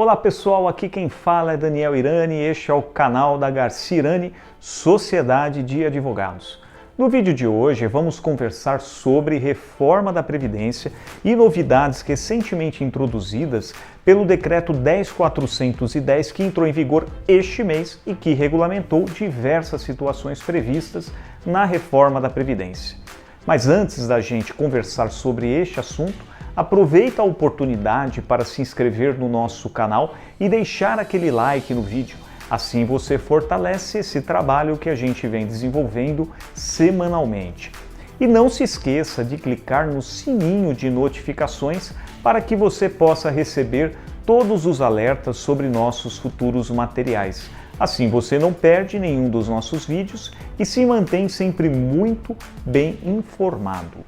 Olá pessoal, aqui quem fala é Daniel Irani e este é o canal da Garcia Irani, Sociedade de Advogados. No vídeo de hoje vamos conversar sobre reforma da Previdência e novidades recentemente introduzidas pelo Decreto 10.410 que entrou em vigor este mês e que regulamentou diversas situações previstas na reforma da Previdência. Mas antes da gente conversar sobre este assunto, aproveita a oportunidade para se inscrever no nosso canal e deixar aquele like no vídeo. Assim você fortalece esse trabalho que a gente vem desenvolvendo semanalmente. E não se esqueça de clicar no sininho de notificações para que você possa receber todos os alertas sobre nossos futuros materiais. Assim você não perde nenhum dos nossos vídeos e se mantém sempre muito bem informado.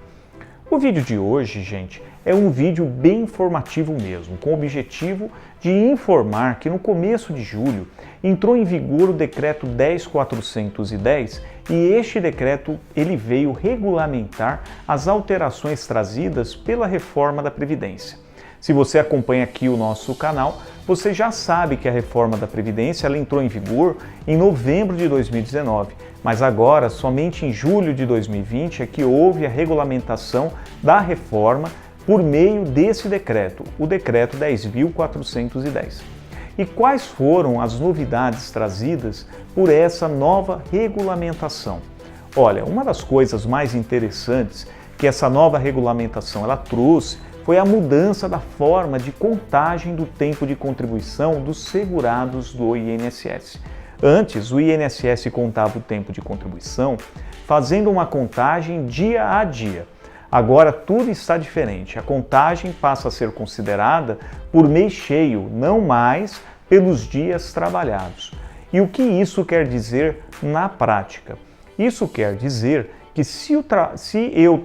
O vídeo de hoje, gente, é um vídeo bem informativo mesmo, com o objetivo de informar que no começo de julho entrou em vigor o Decreto 10.410 e este decreto ele veio regulamentar as alterações trazidas pela reforma da Previdência. Se você acompanha aqui o nosso canal, você já sabe que a reforma da Previdência ela entrou em vigor em novembro de 2019, mas agora, somente em julho de 2020, é que houve a regulamentação da reforma por meio desse decreto, o Decreto 10.410. E quais foram as novidades trazidas por essa nova regulamentação? Olha, uma das coisas mais interessantes que essa nova regulamentação ela trouxe foi a mudança da forma de contagem do tempo de contribuição dos segurados do INSS. Antes, o INSS contava o tempo de contribuição fazendo uma contagem dia a dia. Agora tudo está diferente. A contagem passa a ser considerada por mês cheio, não mais pelos dias trabalhados. E o que isso quer dizer na prática? Isso quer dizer que se eu,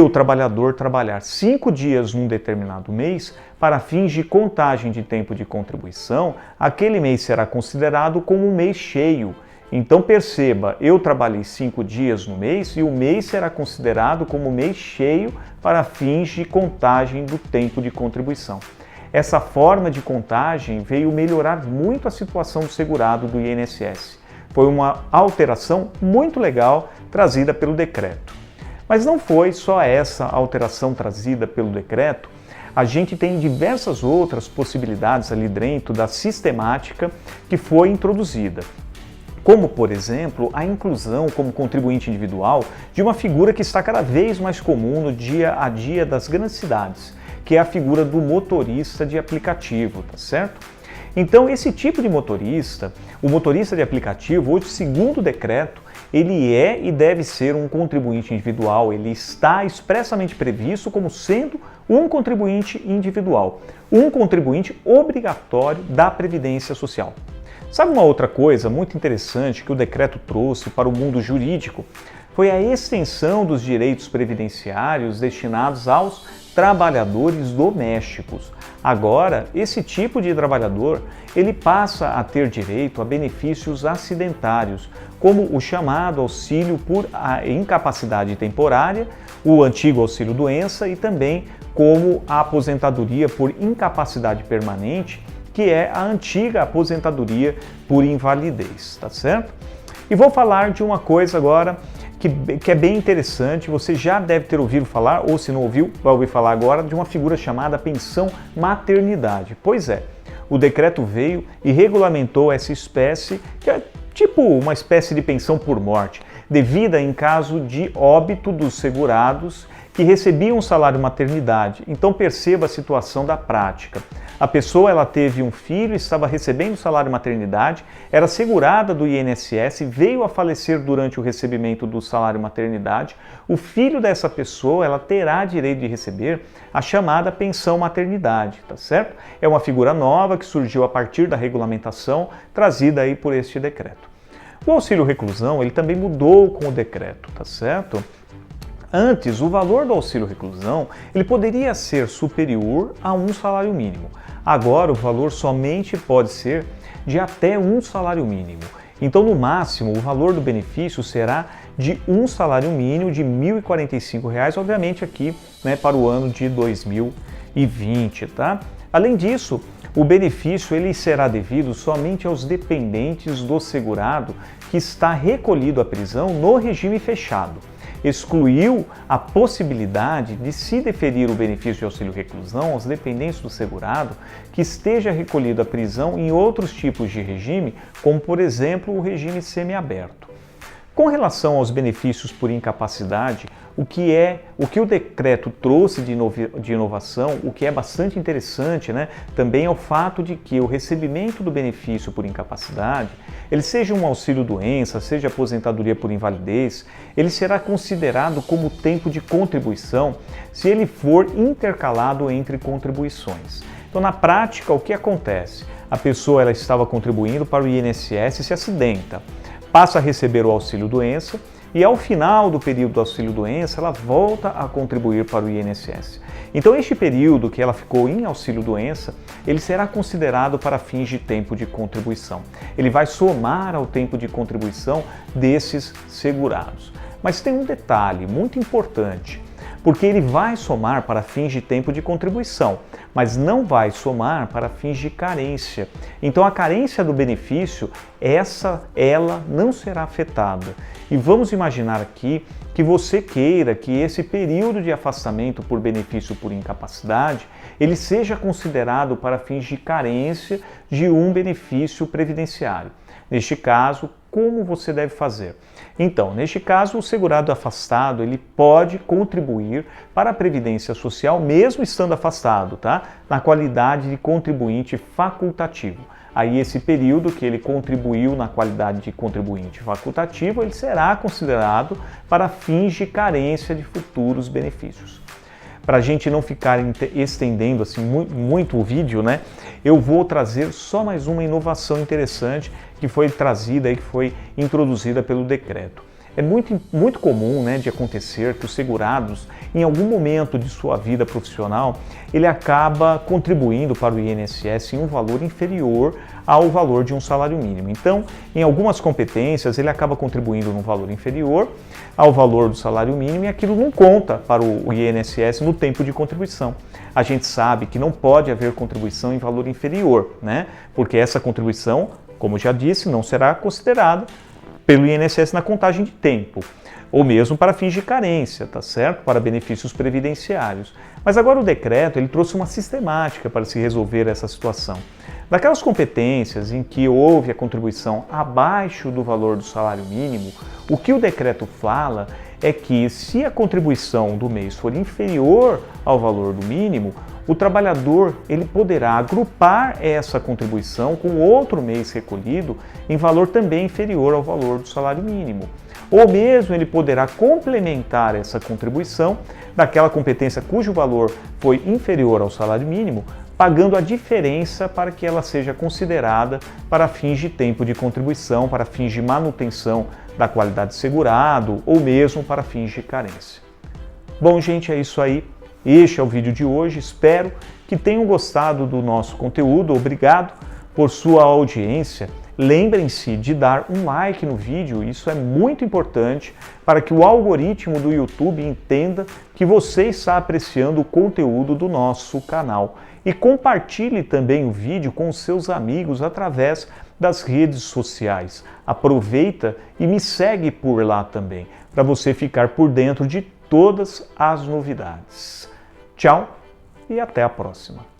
trabalhador, trabalhar 5 dias num determinado mês, para fins de contagem de tempo de contribuição, aquele mês será considerado como um mês cheio. Então perceba, eu trabalhei 5 dias no mês e o mês será considerado como mês cheio para fins de contagem do tempo de contribuição. Essa forma de contagem veio melhorar muito a situação do segurado do INSS. Foi uma alteração muito legal trazida pelo decreto. Mas não foi só essa alteração trazida pelo decreto, a gente tem diversas outras possibilidades ali dentro da sistemática que foi introduzida. Como, por exemplo, a inclusão como contribuinte individual de uma figura que está cada vez mais comum no dia a dia das grandes cidades, que é a figura do motorista de aplicativo, tá certo? Então, esse tipo de motorista, o motorista de aplicativo, hoje, segundo o decreto, ele é e deve ser um contribuinte individual, ele está expressamente previsto como sendo um contribuinte individual, um contribuinte obrigatório da Previdência Social. Sabe uma outra coisa muito interessante que o decreto trouxe para o mundo jurídico? Foi a extensão dos direitos previdenciários destinados aos trabalhadores domésticos. Agora, esse tipo de trabalhador, ele passa a ter direito a benefícios acidentários, como o chamado auxílio por incapacidade temporária, o antigo auxílio-doença e também como a aposentadoria por incapacidade permanente, que é a antiga aposentadoria por invalidez, tá certo? E vou falar de uma coisa agora que é bem interessante, você já deve ter ouvido falar, ou se não ouviu, vai ouvir falar agora, de uma figura chamada pensão maternidade. Pois é, o decreto veio e regulamentou essa espécie, que é tipo uma espécie de pensão por morte, devida em caso de óbito dos segurados que recebiam salário maternidade. Então perceba a situação da prática. A pessoa ela teve um filho, estava recebendo salário maternidade, era segurada do INSS, veio a falecer durante o recebimento do salário maternidade. O filho dessa pessoa ela terá direito de receber a chamada pensão maternidade, tá certo? É uma figura nova que surgiu a partir da regulamentação trazida aí por este decreto. O auxílio reclusão ele também mudou com o decreto, tá certo? Antes, o valor do auxílio reclusão ele poderia ser superior a um salário mínimo. Agora, o valor somente pode ser de até um salário mínimo. Então, no máximo, o valor do benefício será de um salário mínimo de R$ 1.045, obviamente aqui para o ano de 2020, tá? Além disso, o benefício ele será devido somente aos dependentes do segurado que está recolhido à prisão no regime fechado. Excluiu a possibilidade de se deferir o benefício de auxílio-reclusão aos dependentes do segurado que esteja recolhido à prisão em outros tipos de regime, como por exemplo o regime semiaberto. Com relação aos benefícios por incapacidade, o que o decreto trouxe de inovação, o que é bastante interessante, né, também é o fato de que o recebimento do benefício por incapacidade, ele seja um auxílio-doença, seja aposentadoria por invalidez, ele será considerado como tempo de contribuição se ele for intercalado entre contribuições. Então, na prática, o que acontece? A pessoa ela estava contribuindo para o INSS e se acidenta, passa a receber o auxílio-doença e ao final do período do auxílio-doença ela volta a contribuir para o INSS. Então este período que ela ficou em auxílio-doença, ele será considerado para fins de tempo de contribuição. Ele vai somar ao tempo de contribuição desses segurados. Mas tem um detalhe muito importante, porque ele vai somar para fins de tempo de contribuição, mas não vai somar para fins de carência. Então a carência do benefício, ela não será afetada. E vamos imaginar aqui que você queira que esse período de afastamento por benefício por incapacidade, ele seja considerado para fins de carência de um benefício previdenciário. Neste caso, como você deve fazer? Então, neste caso, o segurado afastado, ele pode contribuir para a Previdência Social, mesmo estando afastado, tá? Na qualidade de contribuinte facultativo. Aí esse período que ele contribuiu na qualidade de contribuinte facultativo, ele será considerado para fins de carência de futuros benefícios. Para a gente não ficar estendendo assim muito o vídeo, né? Eu vou trazer só mais uma inovação interessante que foi trazida e que foi introduzida pelo decreto. É muito comum, né, de acontecer que os segurados, em algum momento de sua vida profissional, ele acaba contribuindo para o INSS em um valor inferior ao valor de um salário mínimo. Então, em algumas competências, ele acaba contribuindo num valor inferior ao valor do salário mínimo e aquilo não conta para o INSS no tempo de contribuição. A gente sabe que não pode haver contribuição em valor inferior, né? Porque essa contribuição, como já disse, não será considerada pelo INSS na contagem de tempo, ou mesmo para fins de carência, tá certo? Para benefícios previdenciários. Mas agora o decreto ele trouxe uma sistemática para se resolver essa situação. Daquelas competências em que houve a contribuição abaixo do valor do salário mínimo, o que o decreto fala é que se a contribuição do mês for inferior ao valor do mínimo, o trabalhador ele poderá agrupar essa contribuição com outro mês recolhido em valor também inferior ao valor do salário mínimo. Ou mesmo ele poderá complementar essa contribuição daquela competência cujo valor foi inferior ao salário mínimo, pagando a diferença para que ela seja considerada para fins de tempo de contribuição, para fins de manutenção da qualidade segurado ou mesmo para fins de carência. Bom, gente, é isso aí. Este é o vídeo de hoje. Espero que tenham gostado do nosso conteúdo. Obrigado por sua audiência. Lembrem-se de dar um like no vídeo, isso é muito importante para que o algoritmo do YouTube entenda que você está apreciando o conteúdo do nosso canal. E compartilhe também o vídeo com os seus amigos através das redes sociais. Aproveita e me segue por lá também, para você ficar por dentro de todas as novidades. Tchau e até a próxima.